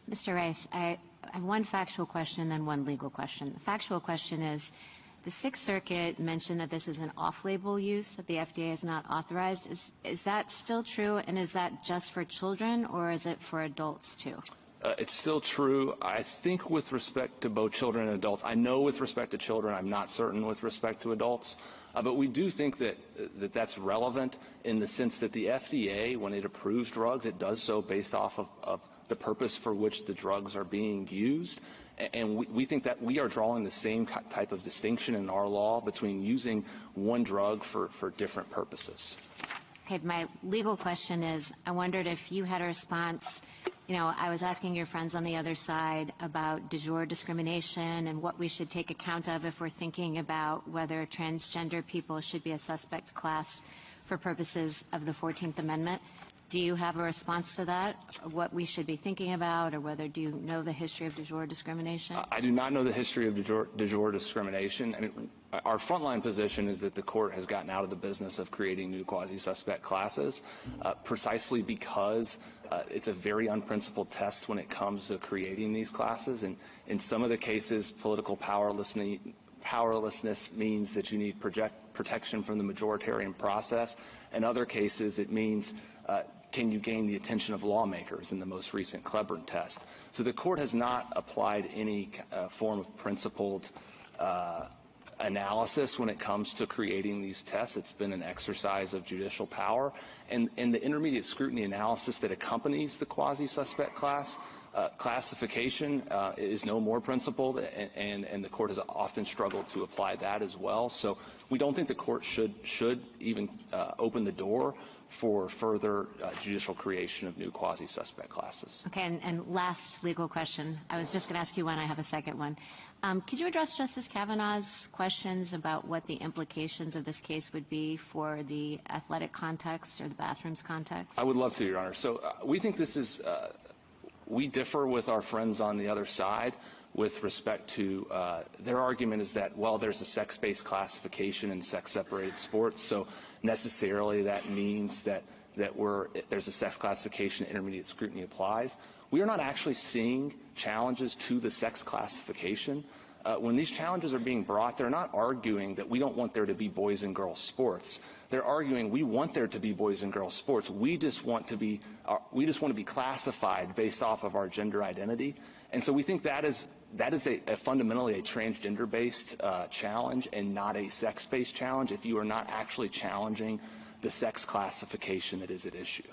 Mr. Rice, I have one factual question and then one legal question. The factual question is, the Sixth Circuit mentioned that this is an off-label use, that the FDA has not authorized. Is that still true, and is that just for children, or is it for adults too? It's still true. I think with respect to both children and adults, I know with respect to children, I'm not certain with respect to adults, but we do think that that's relevant in the sense that the FDA, when it approves drugs, it does so based off of the purpose for which the drugs are being used. And we think that we are drawing the same type of distinction in our law between using one drug for different purposes. Okay, my legal question is, I wondered if you had a response. You know, I was asking your friends on the other side about de jure discrimination and what we should take account of if we're thinking about whether transgender people should be a suspect class for purposes of the 14th Amendment. Do you have a response to that, what we should be thinking about, or do you know the history of de jure discrimination? I do not know the history of de jure discrimination. I mean, our frontline position is that the court has gotten out of the business of creating new quasi-suspect classes precisely because it's a very unprincipled test when it comes to creating these classes. And in some of the cases, political powerlessness means that you need protection from the majoritarian process. In other cases, it means can you gain the attention of lawmakers in the most recent Cleburne test. So the court has not applied any form of principled analysis when it comes to creating these tests. It's been an exercise of judicial power. And the intermediate scrutiny analysis that accompanies the quasi-suspect classification is no more principled, and the court has often struggled to apply that as well. So we don't think the court should even open the door for further judicial creation of new quasi-suspect classes. Okay, and last legal question. I was just going to ask you one. I have a second one. Could you address Justice Kavanaugh's questions about what the implications of this case would be for the athletic context or the bathrooms context? I would love to, Your Honor. So we think this is we differ with our friends on the other side with respect to their argument is that, well, there's a sex-based classification in sex-separated sports, so necessarily that means that there's a sex classification, intermediate scrutiny applies. We are not actually seeing challenges to the sex classification. When these challenges are being brought, they're not arguing that we don't want there to be boys and girls sports. They're arguing we want there to be boys and girls sports. We just want to be classified based off of our gender identity. And so we think that is fundamentally a transgender-based challenge and not a sex-based challenge if you are not actually challenging the sex classification that is at issue.